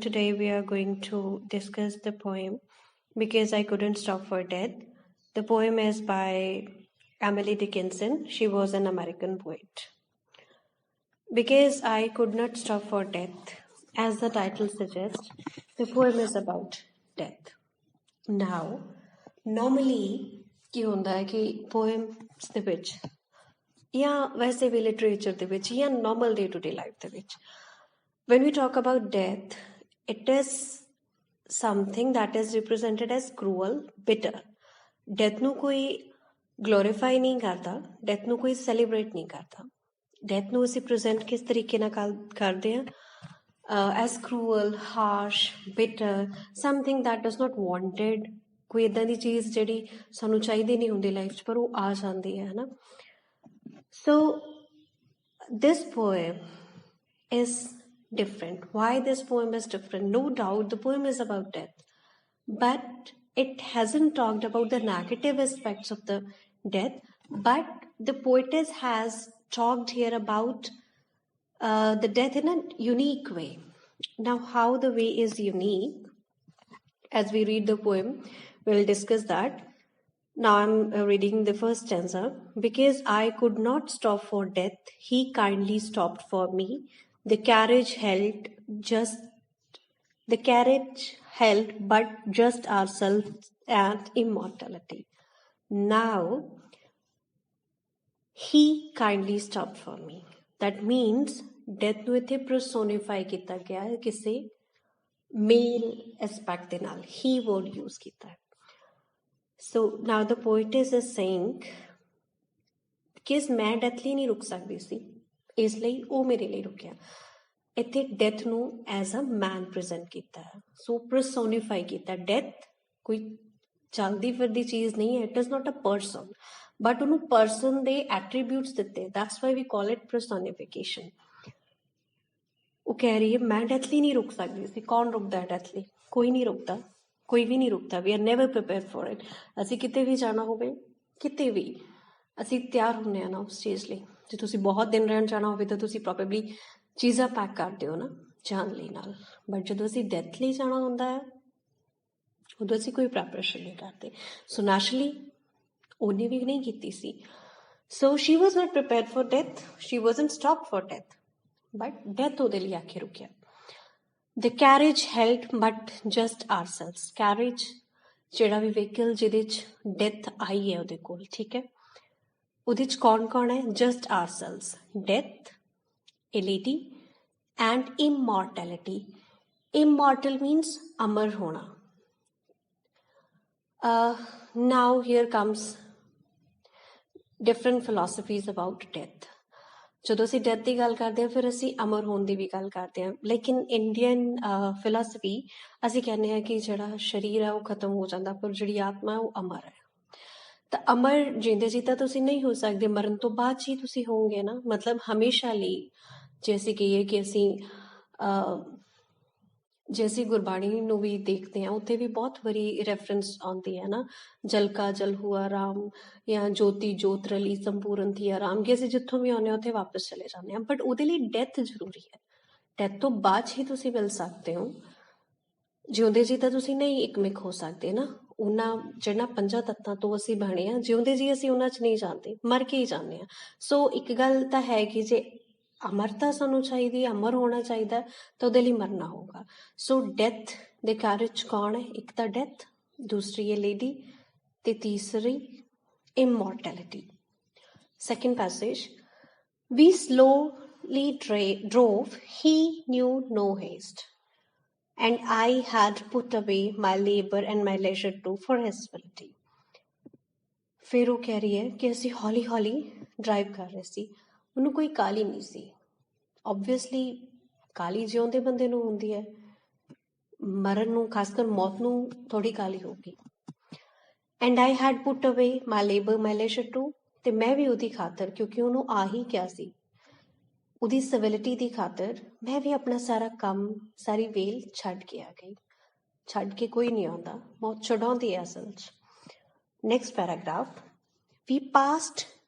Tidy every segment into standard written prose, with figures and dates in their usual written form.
Today we are going to discuss the poem Because I Couldn't Stop for Death. The poem is by Emily Dickinson. She was an American poet. Because I Could Not Stop for Death, as the title suggests, the poem is about death. Now, normally ਕੀ ਹੁੰਦਾ ਹੈ ਕਿ poems ਦੇ ਵਿੱਚ ਜਾਂ ਵੈਸੇ ਵੀ literature ਦੇ ਵਿੱਚ ਜਾਂ normal day to day life ਦੇ ਵਿੱਚ when we talk about death, it is something that is represented as cruel, bitter. Death ਨੂੰ ਕੋਈ glorify ਨਹੀਂ ਕਰਦਾ, death ਨੂੰ ਕੋਈ celebrate ਨਹੀਂ ਕਰਦਾ. Death ਨੂੰ ਅਸੀਂ present ਕਿਸ ਤਰੀਕੇ ਨਾਲ ਕਰਦੇ ਹਾਂ as cruel, harsh, bitter, something that is not wanted. ਕੋਈ ਇਦਾਂ ਦੀ ਚੀਜ਼ ਜਿਹੜੀ ਸਾਨੂੰ ਚਾਹੀਦੀ ਨਹੀਂ ਹੁੰਦੀ ਲਾਈਫ 'ਚ ਪਰ ਉਹ ਆ ਜਾਂਦੀ ਹੈ ਨਾ. So this poem is different. Why this poem is different? No doubt the poem is about death, but it hasn't talked about the negative aspects of the death, but the poetess has talked here about the death in a unique way. Now, how the way is unique, as we read the poem, we'll discuss that. Now I'm reading the first stanza. Because I could not stop for death, he kindly stopped for me. The carriage held but just ourselves and immortality. Now, he kindly stopped for me. That means death ਨੂੰ ਇੱਥੇ personify ਕੀਤਾ ਗਿਆ ਹੈ ਕਿਸੇ male aspect ਦੇ ਨਾਲ. He word use ਕੀਤਾ ਹੈ. So now the poetess is saying because ਮੈਂ ਡੈਥ ਲਈ ਨਹੀਂ ਰੁਕ ਸਕਦੀ ਸੀ ਇਸ ਲਈ ਉਹ ਮੇਰੇ ਲਈ ਰੁਕਿਆ. ਇੱਥੇ ਡੈਥ ਨੂੰ ਐਜ਼ ਅ ਮੈਨ ਪ੍ਰੈਜ਼ੈਂਟ ਕੀਤਾ ਹੈ. ਸੋ ਪਰਸੋਨੀਫਾਈ ਕੀਤਾ. ਡੈਥ ਕੋਈ ਚੱਲਦੀ ਫਿਰਦੀ ਚੀਜ਼ ਨਹੀਂ ਹੈ. It is not a person but ਉਹਨੂੰ ਪਰਸਨ ਦੇ ਐਟਰੀਬਿਊਟਸ ਦਿੱਤੇ. That's why we call it personification. ਉਹ ਕਹਿ ਰਹੀ ਹੈ ਮੈਂ ਡੈਥ ਲਈ ਨਹੀਂ ਰੁਕ ਸਕਦੀ ਸੀ. ਕੌਣ ਰੁਕਦਾ ਡੈਥ ਲਈ? ਕੋਈ ਨਹੀਂ ਰੁਕਦਾ. ਕੋਈ ਵੀ ਨਹੀਂ ਰੁਕਦਾ. We are never prepare for it. ਅਸੀਂ ਕਿਤੇ ਵੀ ਜਾਣਾ ਹੋਵੇ ਕਿਤੇ ਵੀ ਅਸੀਂ ਤਿਆਰ ਹੁੰਦੇ ਹਾਂ ਨਾ ਉਸ ਚੀਜ਼ ਲਈ. ਜੇ ਤੁਸੀਂ ਬਹੁਤ ਦਿਨ ਰਹਿਣ ਜਾਣਾ ਹੋਵੇ ਤਾਂ ਤੁਸੀਂ ਪ੍ਰੋਬੇਬਲੀ ਚੀਜ਼ਾਂ ਪੈਕ ਕਰਦੇ ਹੋ ਨਾ ਜਾਣ ਲਈ ਨਾਲ. ਬਟ ਜਦੋਂ ਅਸੀਂ ਡੈਥ ਲਈ ਜਾਣਾ ਹੁੰਦਾ ਹੈ ਉਦੋਂ ਅਸੀਂ ਕੋਈ ਪ੍ਰੈਪਰੇਸ਼ਨ ਨਹੀਂ ਕਰਦੇ. ਸੋ ਨੈਚੁਰਲੀ ਉਹਨੇ ਵੀ ਨਹੀਂ ਕੀਤੀ ਸੀ. So she was not prepared for death. She wasn't stop for death but death ਉਹਦੇ ਲਈ ਆ ਕੇ ਰੁਕਿਆ. The carriage held but just ourselves. Carriage ਜਿਹੜਾ ਵੀ ਵਹੀਕਲ ਜਿਹਦੇ 'ਚ ਡੈਥ ਆਈ ਹੈ ਉਹਦੇ ਕੋਲ, ਠੀਕ ਹੈ, ਉਹਦੇ 'ਚ ਕੌਣ ਕੌਣ ਹੈ? just ourselves, death, a lady and immortality. Immortal means ਅਮਰ ਹੋਣਾ. Now here comes different philosophies about death. ਜਦੋਂ ਅਸੀਂ ਡੈਥ ਦੀ ਗੱਲ ਕਰਦੇ ਹਾਂ ਫਿਰ ਅਸੀਂ ਅਮਰ ਹੋਣ ਦੀ ਵੀ ਗੱਲ ਕਰਦੇ ਹਾਂ. ਲੇਕਿਨ ਇੰਡੀਅਨ ਫਿਲਾਸਫੀ ਅਸੀਂ ਕਹਿੰਦੇ ਹਾਂ ਕਿ ਜਿਹੜਾ ਸਰੀਰ ਹੈ ਉਹ ਖਤਮ ਹੋ ਜਾਂਦਾ ਪਰ ਜਿਹੜੀ ਆਤਮਾ ਹੈ ਉਹ ਅਮਰ ਹੈ. ਤਾਂ ਅਮਰ ਜਿੰਦੇ ਜੀ ਤਾਂ ਤੁਸੀਂ ਨਹੀਂ ਹੋ ਸਕਦੇ. ਮਰਨ ਤੋਂ ਬਾਅਦ ਹੀ ਤੁਸੀਂ ਹੋਵੋਗੇ ਨਾ. ਮਤਲਬ ਹਮੇਸ਼ਾ ਲਈ ਜੇ ਅਸੀਂ ਕਹੀਏ ਕਿ ਜੇ ਅਸੀਂ ਗੁਰਬਾਣੀ ਨੂੰ ਵੀ ਦੇਖਦੇ ਹਾਂ ਉੱਥੇ ਵੀ ਬਹੁਤ ਵਾਰੀ ਰੈਫਰੈਂਸ ਆਉਂਦੀ ਹੈ ਨਾ. ਜਲ ਕਾ ਜਲ ਹੁਆ ਰਾਮ ਜਾਂ ਜੋਤੀ ਜੋਤ ਰਲੀ ਸੰਪੂਰਨ ਥੀ ਆਰਾਮ. ਕਿ ਅਸੀਂ ਜਿੱਥੋਂ ਵੀ ਆਉਂਦੇ ਹਾਂ ਉੱਥੇ ਵਾਪਸ ਚਲੇ ਜਾਂਦੇ ਹਾਂ. ਬਟ ਉਹਦੇ ਲਈ ਡੈਥ ਜ਼ਰੂਰੀ ਹੈ. ਡੈਥ ਤੋਂ ਬਾਅਦ ਹੀ ਤੁਸੀਂ ਮਿਲ ਸਕਦੇ ਹੋ. ਜਿਉਂਦੇ ਜੀ ਤਾਂ ਤੁਸੀਂ ਨਹੀਂ ਇੱਕਮਿਕ ਹੋ ਸਕਦੇ ਨਾ. ਉਹਨਾਂ ਜਿਹੜਾ 5 ਤੱਤਾਂ ਤੋਂ ਅਸੀਂ ਬਣੇ ਹਾਂ ਜਿਉਂਦੇ ਜੀ ਅਸੀਂ ਉਹਨਾਂ 'ਚ ਨਹੀਂ ਜਾਂਦੇ, ਮਰ ਕੇ ਹੀ ਜਾਂਦੇ ਹਾਂ. ਸੋ ਇੱਕ ਗੱਲ ਤਾਂ ਹੈ ਕਿ ਜੇ ਅਮਰਤਾ ਸਾਨੂੰ ਚਾਹੀਦੀ, ਅਮਰ ਹੋਣਾ ਚਾਹੀਦਾ ਤਾਂ ਉਹਦੇ ਲਈ ਮਰਨਾ ਹੋਊਗਾ. ਸੋ ਡੈਥ ਦੇ ਕਾਰਜ ਕੌਣ ਹੈ? ਇੱਕ ਤਾਂ ਡੈਥ, ਦੂਸਰੀ ਹੈ ਲੇਡੀ ਤੇ ਤੀਸਰੀ immortality. Second passage. We slowly drove, he knew no haste, and I had put away my labor and my leisure too for his ability. ਫਿਰ ਉਹ ਕਹਿ ਰਹੀ ਹੈ ਕਿ ਅਸੀਂ ਹੌਲੀ ਹੌਲੀ ਡਰਾਈਵ ਕਰ ਰਹੇ ਸੀ. ਉਹਨੂੰ ਕੋਈ ਕਾਹਲੀ ਨਹੀਂ ਸੀ. ਓਬਵੀਅਸਲੀ ਕਾਹਲੀ ਜਿਉਂਦੇ ਬੰਦੇ ਨੂੰ ਹੁੰਦੀ ਹੈ, ਮਰਨ ਨੂੰ ਖਾਸ ਕਰ ਮੌਤ ਨੂੰ ਥੋੜ੍ਹੀ ਕਾਹਲੀ ਹੋਊਗੀ. ਐਂਡ ਆਈ ਹੈਡ ਪੁੱਟ ਅਵੇ ਮਾਈ ਲੇਬਰ ਮਾਈ ਲੈਜ਼ਰ ਟੂ. ਤੇ ਮੈਂ ਵੀ ਉਹਦੀ ਖਾਤਰ, ਕਿਉਂਕਿ ਉਹਨੂੰ ਆ ਹੀ ਕਿਹਾ ਸੀ, ਉਹਦੀ ਸਿਵਿਲਿਟੀ ਦੀ ਖਾਤਰ ਮੈਂ ਵੀ ਆਪਣਾ ਸਾਰਾ ਕੰਮ, ਸਾਰੀ ਵੇਲ ਛੱਡ ਕੇ ਆ ਗਈ. ਛੱਡ ਕੇ ਕੋਈ ਨਹੀਂ ਆਉਂਦਾ, ਮੌਤ ਛਡਾਉਂਦੀ ਹੈ ਅਸਲ 'ਚ. Next paragraph. We passed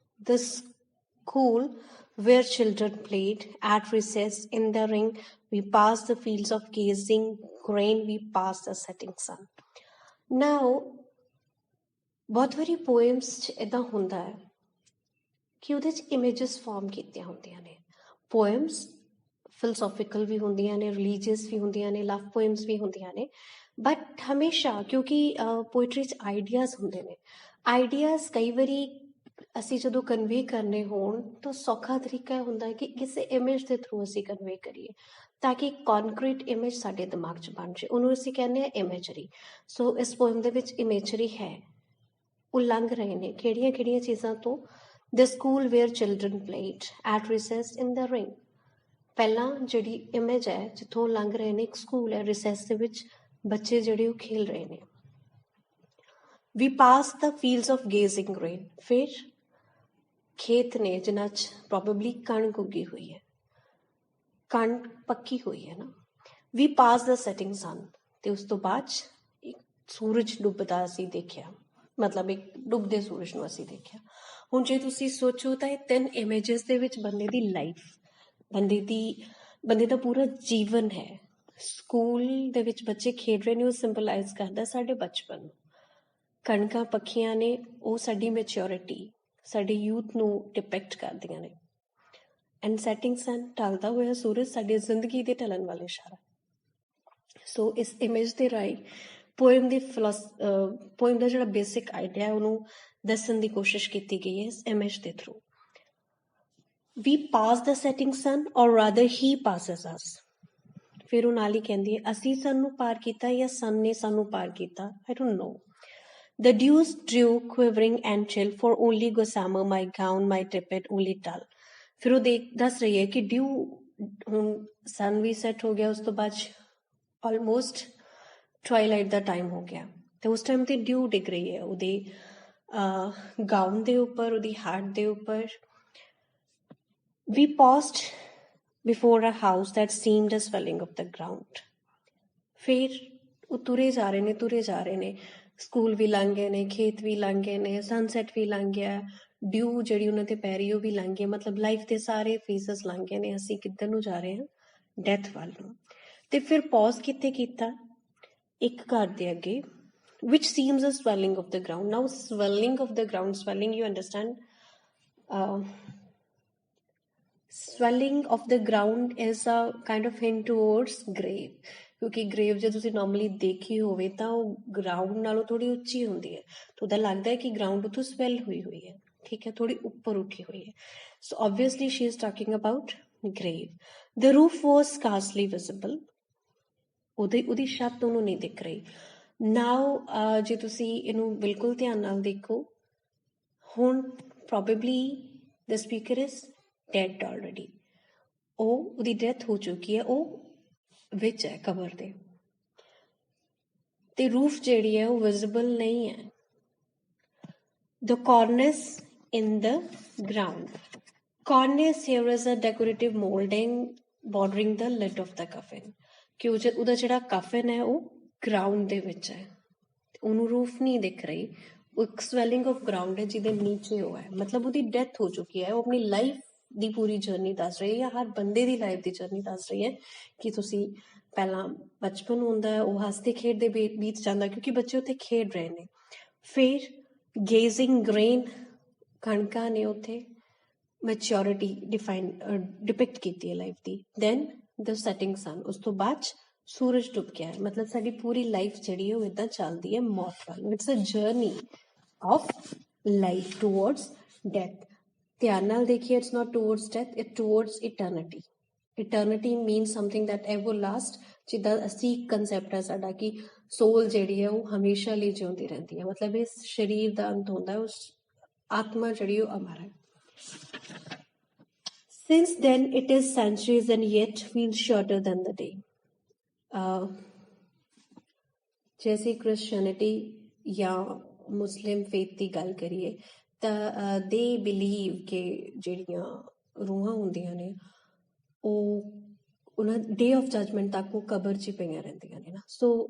the school where children played. At recess, in the ring, we passed the fields of gazing grain, we passed the setting sun. Now, ਬਹੁਤ ਵਾਰੀ ਪੋਇਮਸ 'ਚ ਇੱਦਾਂ ਹੁੰਦਾ ਹੈ ਕਿ ਉਹਦੇ 'ਚ ਇਮੇਜਸ ਫਾਰਮ ਕੀਤੀਆਂ ਹੁੰਦੀਆਂ ਨੇ. ਪੋਇਮਸ ਫਿਲਸੋਫਿਕਲ ਵੀ ਹੁੰਦੀਆਂ ਨੇ, ਰਿਲੀਜੀਅਸ ਵੀ ਹੁੰਦੀਆਂ ਨੇ, ਲਵ ਪੋਇਮਸ ਵੀ ਹੁੰਦੀਆਂ ਨੇ, ਬਟ ਹਮੇਸ਼ਾ ਕਿਉਂਕਿ ਪੋਇਟਰੀ 'ਚ ਆਈਡੀਆਜ਼ ਹੁੰਦੇ ਨੇ, ਆਈਡੀਆਜ਼ ਕਈ ਵਾਰੀ ਅਸੀਂ ਜਦੋਂ ਕਨਵੇ ਕਰਨੇ ਹੋਣ ਤਾਂ ਸੌਖਾ ਤਰੀਕਾ ਇਹ ਹੁੰਦਾ ਹੈ ਕਿ ਕਿਸੇ ਇਮੇਜ ਦੇ ਥਰੂ ਅਸੀਂ ਕਨਵੇ ਕਰੀਏ ਤਾਂ ਕਿ ਕੌਨਕਰੀਟ ਇਮੇਜ ਸਾਡੇ ਦਿਮਾਗ 'ਚ ਬਣ ਜਾਏ. ਉਹਨੂੰ ਅਸੀਂ ਕਹਿੰਦੇ ਹਾਂ ਇਮੇਜਰੀ. ਸੋ ਇਸ ਪੋਇਮ ਦੇ ਵਿੱਚ ਇਮੇਜਰੀ ਹੈ. ਉਹ ਲੰਘ ਰਹੇ ਨੇ ਕਿਹੜੀਆਂ ਕਿਹੜੀਆਂ ਚੀਜ਼ਾਂ ਤੋਂ. The school where children played, at recess in the ring. ਪਹਿਲਾਂ ਜਿਹੜੀ ਇਮੇਜ ਹੈ ਜਿੱਥੋਂ ਲੰਘ ਰਹੇ ਨੇ, ਇੱਕ ਸਕੂਲ ਹੈ, ਰਿਸੈਸ ਦੇ ਵਿੱਚ ਬੱਚੇ ਜਿਹੜੇ ਉਹ ਖੇਲ ਰਹੇ ਨੇ. ਵੀ ਪਾਸ ਦ ਫੀਲਡਸ ਆਫ ਗੇਜ਼ਿੰਗ ਰੇਨ. ਫਿਰ ਖੇਤ ਨੇ ਜਿਨ੍ਹਾਂ 'ਚ ਪ੍ਰੋਬੇਬਲੀ ਕਣਕ ਉੱਗੀ ਹੋਈ ਹੈ, ਕਣਕ ਪੱਕੀ ਹੋਈ ਹੈ ਨਾ. ਵੀ ਪਾਸ ਦ ਸੈਟਿੰਗ ਸਨ. ਤੇ ਉਸ ਤੋਂ ਬਾਅਦ ਇੱਕ ਸੂਰਜ ਡੁੱਬਦਾ ਅਸੀਂ ਦੇਖਿਆ, ਮਤਲਬ ਇੱਕ ਡੁੱਬਦੇ ਸੂਰਜ ਨੂੰ ਅਸੀਂ ਦੇਖਿਆ. ਹੁਣ ਜੇ ਤੁਸੀਂ ਸੋਚੋ ਤਾਂ ਇਹ 3 ਇਮੇਜਸ ਦੇ ਵਿੱਚ ਬੰਦੇ ਦੀ ਲਾਈਫ, ਬੰਦੇ ਦਾ ਪੂਰਾ ਜੀਵਨ ਹੈ. ਸਕੂਲ ਦੇ ਵਿੱਚ ਬੱਚੇ ਖੇਡ ਰਹੇ ਨੇ, ਉਹ ਸਿੰਬਲਾਈਜ਼ ਕਰਦਾ ਸਾਡੇ ਬਚਪਨ ਨੂੰ. ਕਣਕਾਂ ਪੱਖੀਆਂ ਨੇ, ਉਹ ਸਾਡੀ ਮੈਚਿਓਰਿਟੀ, ਸਾਡੇ ਯੂਥ ਨੂੰ ਡਿਪੈਕਟ ਕਰਦੀਆਂ ਨੇ. ਐਂਡ ਸੈਟਿੰਗ ਸਨ, ਢਲਦਾ ਹੋਇਆ ਸੂਰਜ, ਸਾਡੀ ਜ਼ਿੰਦਗੀ ਦੇ ਢਲਣ ਵਾਲੇ ਇਸ਼ਾਰਾ. ਸੋ ਇਸ ਇਮੇਜ ਦੇ ਰਾਹੀਂ ਪੋਇਮ ਦਾ ਜਿਹੜਾ ਬੇਸਿਕ ਆਈਡੀਆ ਉਹਨੂੰ ਦੱਸਣ ਦੀ ਕੋਸ਼ਿਸ਼ ਕੀਤੀ ਗਈ ਹੈ ਇਸ ਇਮੇਜ ਦੇ ਥਰੂ. ਵੀ ਪਾਸ ਦ ਸੈਟਿੰਗ ਸਨ ਔਰ ਰਾਦਰ ਹੀ ਪਾਸਸ ਅਸ. ਫਿਰ ਉਹ ਨਾਲ ਹੀ ਕਹਿੰਦੀ ਹੈ ਅਸੀਂ ਸਨ ਨੂੰ ਪਾਰ ਕੀਤਾ ਜਾਂ ਸਨ ਨੇ ਸਾਨੂੰ ਪਾਰ ਕੀਤਾ, I don't know. The dews drew quivering and chill, for only gossamer my gown, my tippet only dull. ਫਿਰ ਉਹ ਦੱਸ ਰਹੀ ਹੈ ਕਿ ਡਿਊ, ਹੁਣ ਸਨ ਵੀ ਸੈੱਟ ਹੋ ਗਿਆ, ਉਸ ਤੋਂ ਬਾਅਦ ਆਲਮੋਸਟ ਟਵਾਈਲਾਈਟ ਦਾ ਟਾਈਮ ਹੋ ਗਿਆ, ਤੇ ਉਸ ਟਾਈਮ ਤੇ ਡਿਊ ਡਿੱਗ ਰਹੀ ਹੈ ਉਹਦੇ ਗਾਊਨ ਦੇ ਉੱਪਰ, ਉਹਦੀ ਹੈਟ ਦੇ ਉੱਪਰ. We paused before a house that seemed a swelling of the ground. ਫਿਰ ਉਹ ਤੁਰੇ ਜਾ ਰਹੇ ਨੇ, ਸਕੂਲ ਵੀ ਲੰਘ ਗਏ ਨੇ, ਖੇਤ ਵੀ ਲੰਘ ਗਏ ਨੇ, ਸਨਸੈਟ ਵੀ ਲੰਘ ਗਿਆ, ਡਿਊ ਜਿਹੜੀ ਉਹਨਾਂ ਤੇ ਪੈ ਰਹੀ ਉਹ ਵੀ ਲੰਘ ਗਈ. ਮਤਲਬ ਲਾਈਫ ਦੇ ਸਾਰੇ ਫੇਜ਼ਸ ਲੰਘ ਗਏ ਨੇ, ਅਸੀਂ ਕਿੱਧਰ ਨੂੰ ਜਾ ਰਹੇ ਹਾਂ, ਡੈਥ ਵੱਲ ਨੂੰ. ਤੇ ਫਿਰ ਪੌਜ਼ ਕਿੱਥੇ ਕੀਤਾ, ਇੱਕ ਘਰ ਦੇ ਅੱਗੇ, which seems a swelling of the ground. Now swelling of the ground, swelling you understand, swelling of the ground is a kind of hint towards grave. ਕਿਉਂਕਿ ਗ੍ਰੇਵ ਜੇ ਤੁਸੀਂ ਨੋਰਮਲੀ ਦੇਖੀ ਹੋਵੇ ਤਾਂ ਉਹ ਗਰਾਊਂਡ ਨਾਲੋਂ ਥੋੜੀ ਉੱਚੀ ਹੁੰਦੀ ਹੈ, ਤਾਂ ਉਹਦਾ ਲੱਗਦਾ ਹੈ ਕਿ ਗਰਾਊਂਡ ਉੱਥੋਂ ਸਵੈਲ ਹੋਈ ਹੈ, ਠੀਕ ਹੈ, ਥੋੜੀ ਉੱਪਰ ਉੱਠੀ ਹੋਈ ਹੈ. So obviously she is talking about grave. The roof was scarcely visible. ਉਹਦੀ ਛੱਤ ਉਹਨੂੰ ਨਹੀਂ ਦਿਖ ਰਹੀ. ਨਾਓ ਜੇ ਤੁਸੀਂ ਇਹਨੂੰ ਬਿਲਕੁਲ ਧਿਆਨ ਨਾਲ ਦੇਖੋ, ਹੁਣ probably the speaker is dad already. ਉਹਦੀ ਡੈਥ ਹੋ ਚੁੱਕੀ ਹੈ, ਉਹ ਵਿੱਚ ਹੈ ਕਬਰ ਦੇ, ਤੇ ਰੂਫ ਜਿਹੜੀ ਹੈ ਉਹ ਵਿਜ਼ੀਬਲ ਨਹੀਂ ਹੈ. The cornice in the ground. Cornice here is a decorative molding bordering the lid of the coffin. ਕਿ ਉਹਦਾ ਜਿਹੜਾ ਕਫਨ ਹੈ ਉਹ ਗਰਾਊਂਡ ਦੇ ਵਿੱਚ ਹੈ, ਉਹਨੂੰ ਰੂਫ ਨਹੀਂ ਦਿਖ ਰਹੀ. ਉਹ ਇੱਕ ਸਵੈਲਿੰਗ ਆਫ ਗਰਾਊਂਡ ਹੈ ਜਿਹਦੇ ਨੀਚੇ ਉਹ ਹੈ, ਮਤਲਬ ਉਹਦੀ ਡੈਥ ਹੋ ਚੁੱਕੀ ਹੈ. ਉਹ ਆਪਣੀ ਲਾਈਫ ਦੀ ਪੂਰੀ ਜਰਨੀ ਦੱਸ ਰਹੀ ਹੈ, ਜਾਂ ਹਰ ਬੰਦੇ ਦੀ ਲਾਈਫ ਦੀ ਜਰਨੀ ਦੱਸ ਰਹੀ ਹੈ ਕਿ ਤੁਸੀਂ ਪਹਿਲਾਂ ਬਚਪਨ ਹੁੰਦਾ ਹੈ, ਉਹ ਹੱਸਦੇ ਖੇਡਦੇ ਬੀਤ ਜਾਂਦਾ ਕਿਉਂਕਿ ਬੱਚੇ ਉੱਥੇ ਖੇਡ ਰਹੇ ਨੇ. ਫਿਰ ਗੇਜ਼ਿੰਗ ਗ੍ਰੇਨ, ਕਣਕਾਂ ਨੇ ਉੱਥੇ, ਮੈਚਿਓਰਿਟੀ ਡਿਪਿਕਟ ਕੀਤੀ ਹੈ ਲਾਈਫ ਦੀ. ਦੈਨ ਦ ਸੈਟਿੰਗ ਸਨ, ਉਸ ਤੋਂ ਬਾਅਦ ਸੂਰਜ ਡੁੱਬ ਗਿਆ ਹੈ. ਮਤਲਬ ਸਾਡੀ ਪੂਰੀ ਲਾਈਫ ਜਿਹੜੀ ਹੈ ਉਹ ਇੱਦਾਂ ਚੱਲਦੀ ਹੈ ਮੌਤ ਵੱਲ. It's a journey of life towards death. ਧਿਆਨ ਨਾਲ ਦੇਖੀਏ, it's not towards death, it towards eternity. Eternity means something that ever last. ਜਿੱਦਾਂ ਅਸੀਂ ਕੰਸੈਪਟ ਹੈ ਸਾਡਾ ਕਿ ਸੋਲ ਜਿਹੜੀ ਹੈ ਉਹ ਹਮੇਸ਼ਾ ਲਈ ਜਿਉਂਦੀ ਰਹਿੰਦੀ ਹੈ, ਮਤਲਬ ਇਸ ਸਰੀਰ ਦਾ ਅੰਤ ਹੁੰਦਾ, ਉਸ ਆਤਮਾ ਜਿਹੜੀ ਉਹ ਅਮਰ ਹੈ. Since then it is centuries and yet feels shorter than the day. जैसे क्रिश्चियनिटी या मुस्लिम फेथ ਦੀ ਗੱਲ ਕਰੀਏ ਤਾਂ ਦੇ ਬਿਲੀਵ ਕਿ ਜਿਹੜੀਆਂ ਰੂਹਾਂ ਹੁੰਦੀਆਂ ਨੇ ਉਹ ਉਹਨਾਂ ਡੇ ਆਫ ਜਜਮੈਂਟ ਤੱਕ ਉਹ ਕਬਰ 'ਚ ਪਈਆਂ ਰਹਿੰਦੀਆਂ ਨੇ ਨਾ. So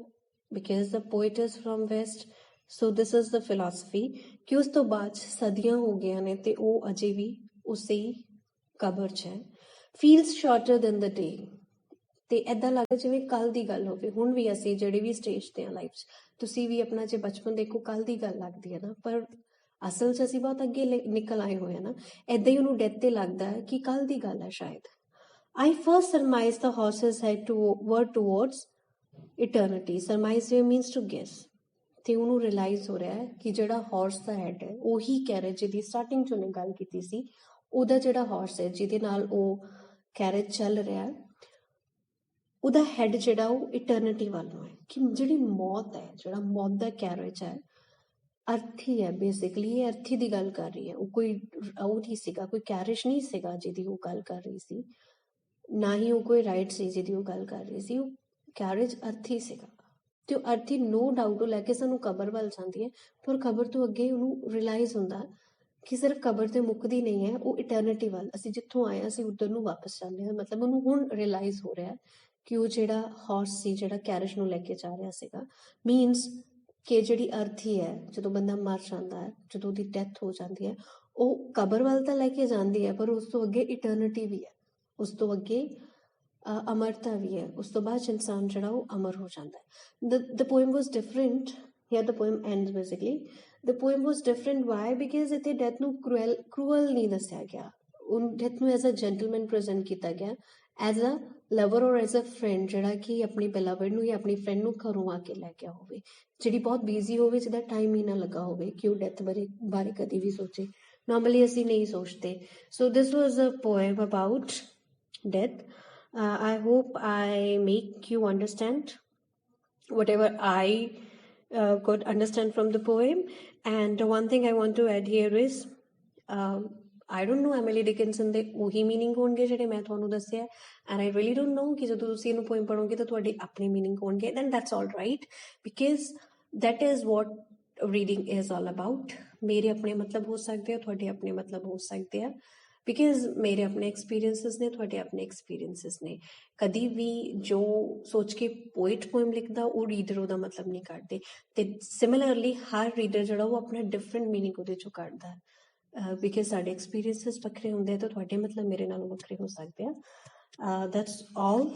because the poet is from west, so this is the philosophy ਕਿ ਉਸ ਤੋਂ ਬਾਅਦ ਸਦੀਆਂ ਹੋ ਗਈਆਂ ਨੇ ਤੇ ਉਹ ਅਜੇ ਵੀ ਉਸੇ ਕਬਰ 'ਚ ਹੈ, feels shorter than the day। ਤੇ ਏਦਾਂ ਲੱਗਦਾ ਜਿਵੇਂ ਕੱਲ ਦੀ ਗੱਲ ਹੋਵੇ। ਹੁਣ ਵੀ ਅਸੀਂ ਜਿਹੜੇ ਵੀ ਸਟੇਜ ਤੇ ਆ ਲਾਈਫ 'ਚ, ਤੁਸੀਂ ਵੀ ਆਪਣਾ ਜੇ ਬਚਪਨ ਦੇਖੋ, ਕੱਲ ਦੀ ਗੱਲ ਲੱਗਦੀ ਹੈ ਨਾ, ਪਰ ਅਸਲ 'ਚ ਅਸੀਂ ਬਹੁਤ ਅੱਗੇ ਨਿਕਲ ਆਏ ਹੋਏ ਆ ਨਾ। ਏਦਾਂ ਹੀ ਉਹਨੂੰ ਡੈਥ ਤੇ ਲੱਗਦਾ ਹੈ ਕਿ ਕੱਲ ਦੀ ਗੱਲ ਹੈ ਸ਼ਾਇਦ। I first surmised the horse's head were towards eternity। Surmise here means to guess। ਤੇ ਉਹਨੂੰ ਰਿਅਲਾਈਜ਼ ਹੋ ਰਿਹਾ ਹੈ ਕਿ ਜਿਹੜਾ ਹਾਰਸ ਦਾ ਹੈਡ ਹੈ ਉਹੀ ਕੈਰੇਜ ਜਿਹਦੀ ਸਟਾਰਟਿੰਗ 'ਚ ਉਹਨੇ ਗੱਲ ਕੀਤੀ ਸੀ, ਉਹਦਾ ਜਿਹੜਾ ਹਾਰਸ ਹੈ ਜਿਹਦੇ ਨਾਲ ਉਹ ਕੈਰੇਜ ਚੱਲ ਰਿਹਾ ਹੈ, ਉਹਦਾ ਹੈਡ ਜਿਹੜਾ ਉਹ ਇਟਰਨਿਟੀ ਵੱਲ ਨੂੰ ਹੈ। ਕਿ ਜਿਹੜੀ ਮੌਤ ਹੈ, ਜਿਹੜਾ ਮੌਤ ਦਾ ਕੈਰੇਜ ਹੈ, ਅਰਥੀ ਹੈ ਬੇਸਿਕਲੀ। ਇਹ ਅਰਥੀ ਦੀ ਗੱਲ ਕਰ ਰਹੀ ਹੈ। ਉਹ ਕੋਈ ਉਹ ਨਹੀਂ ਸੀਗਾ, ਕੋਈ ਕੈਰੇਜ ਨਹੀਂ ਸੀਗਾ ਜਿਹਦੀ ਉਹ ਗੱਲ ਕਰ ਰਹੀ ਸੀ, ਨਾ ਹੀ ਉਹ ਕੋਈ ਰਾਈਟ ਸੀ ਜਿਹਦੀ ਉਹ ਗੱਲ ਕਰ ਰਹੀ ਸੀ। ਉਹ ਕੈਰੇਜ ਅਰਥੀ ਸੀਗਾ। ਤੇ ਉਹ ਅਰਥੀ ਨੋ ਡਾਊਟ ਉਹ ਲੈ ਕੇ ਸਾਨੂੰ ਕਬਰ ਵੱਲ ਜਾਂਦੀ ਹੈ, ਪਰ ਕਬਰ ਤੋਂ ਅੱਗੇ ਉਹਨੂੰ ਰਿਅਲਾਈਜ਼ ਹੁੰਦਾ ਕਿ ਸਿਰਫ ਕਬਰ ਤੇ ਮੁੱਕਦੀ ਨਹੀਂ ਹੈ, ਉਹ ਇਟਰਨਿਟੀ ਵੱਲ, ਅਸੀਂ ਜਿੱਥੋਂ ਆਏ ਅਸੀਂ ਉੱਧਰ ਨੂੰ ਵਾਪਸ ਜਾਂਦੇ ਹਾਂ। ਮਤਲਬ ਉਹਨੂੰ ਹੁਣ ਰਿਅਲਾਈਜ਼ ਹੋ ਰਿਹਾ ਕਿ ਉਹ ਜਿਹੜਾ ਹਾਰਸ ਸੀ, ਜਿਹੜਾ ਕੈਰੇਜ ਨੂੰ ਲੈ ਕੇ ਜਾ ਰਿਹਾ ਸੀਗਾ, ਮੀਨਸ ਕਿ ਜਿਹੜੀ ਅਰਥੀ ਹੈ, ਜਦੋਂ ਬੰਦਾ ਮਰ ਜਾਂਦਾ ਹੈ, ਜਦੋਂ ਉਹਦੀ ਡੈਥ ਹੋ ਜਾਂਦੀ ਹੈ, ਉਹ ਕਬਰ ਵੱਲ ਤਾਂ ਲੈ ਕੇ ਜਾਂਦੀ ਹੈ, ਪਰ ਉਸ ਤੋਂ ਅੱਗੇ ਇਟਰਨਿਟੀ ਵੀ ਹੈ, ਉਸ ਤੋਂ ਅੱਗੇ ਅਮਰਤਾ ਵੀ ਹੈ। ਉਸ ਤੋਂ ਬਾਅਦ ਇਨਸਾਨ ਜਿਹੜਾ ਉਹ ਅਮਰ ਹੋ ਜਾਂਦਾ ਹੈ। The poem was different। Here the poem ends basically। The poem was different why? Because ਇੱਥੇ ਡੈਥ ਨੂੰ cruel ਨਹੀਂ ਦੱਸਿਆ ਗਿਆ। ਡੈਥ ਨੂੰ ਐਜ਼ ਅ ਜੈਂਟਲਮੈਨ ਪ੍ਰੈਜ਼ੈਂਟ ਕੀਤਾ ਗਿਆ, ਐਜ਼ ਅ ਲਵਰ ਔਰ ਐਜ਼ ਅ ਫਰੈਂਡ, ਜਿਹੜਾ ਕਿ ਆਪਣੀ ਬਿਲਵਡ ਨੂੰ ਜਾਂ ਆਪਣੀ ਫਰੈਂਡ ਨੂੰ ਘਰੋਂ ਆ ਕੇ ਲੈ ਕੇ ਹੋਵੇ, ਜਿਹੜੀ ਬਹੁਤ ਬਿਜ਼ੀ ਹੋਵੇ, ਜਿਹਦਾ ਟਾਈਮ ਹੀ ਨਾ ਲੱਗਾ ਹੋਵੇ ਕਿ ਉਹ ਡੈਥ ਬਾਰੇ ਕਦੀ ਵੀ ਸੋਚੇ। ਨੋਰਮਲੀ ਅਸੀਂ ਨਹੀਂ ਸੋਚਦੇ। So this was a poem about death। I hope I make you understand whatever I could understand from the poem। And one thing I want to add here is, I don't know Emily Dickinson ਦੇ ਉਹੀ meaning ਹੋਣਗੇ ਜਿਹੜੇ ਮੈਂ ਤੁਹਾਨੂੰ ਦੱਸਿਆ, and I really don't know ਕਿ ਜਦੋਂ ਤੁਸੀਂ ਇਹਨੂੰ ਪੋਇਮ ਪੜ੍ਹੋਗੇ ਤਾਂ ਤੁਹਾਡੇ ਆਪਣੇ ਮੀਨਿੰਗ ਹੋਣਗੇ। then that's all right, because that is what reading is all about। ਮੇਰੇ ਆਪਣੇ ਮਤਲਬ ਹੋ ਸਕਦੇ ਆ, ਤੁਹਾਡੇ ਆਪਣੇ ਮਤਲਬ ਹੋ ਸਕਦੇ ਆ, ਬਿਕੋਜ਼ ਮੇਰੇ ਆਪਣੇ ਐਕਸਪੀਰੀਅੰਸਿਸ ਨੇ, ਤੁਹਾਡੇ ਆਪਣੇ ਐਕਸਪੀਰੀਅੰਸਿਸ ਨੇ। ਕਦੀ ਵੀ ਜੋ ਸੋਚ ਕੇ ਪੋਇਟ ਪੋਇਮ ਲਿਖਦਾ ਉਹ ਰੀਡਰ ਉਹਦਾ ਮਤਲਬ ਨਹੀਂ ਕੱਢਦੇ, ਤੇ ਸਿਮਿਲਰਲੀ ਹਰ ਰੀਡਰ ਜਿਹੜਾ ਉਹ ਆਪਣਾ ਡਿਫਰੈਂਟ ਮੀਨਿੰਗ ਉਹਦੇ 'ਚੋਂ ਕੱਢਦਾ ਹੈ, ਬਿਕੋਜ਼ ਸਾਡੇ ਐਕਸਪੀਰੀਅੰਸਿਸ ਵੱਖਰੇ ਹੁੰਦੇ ਆ, ਤਾਂ ਤੁਹਾਡੇ ਮਤਲਬ ਮੇਰੇ ਨਾਲੋਂ ਵੱਖਰੇ ਹੋ ਸਕਦੇ ਆ। That's all.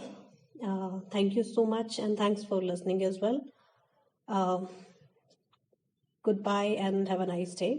Thank you so much and thanks for listening as well. Goodbye and have a nice day।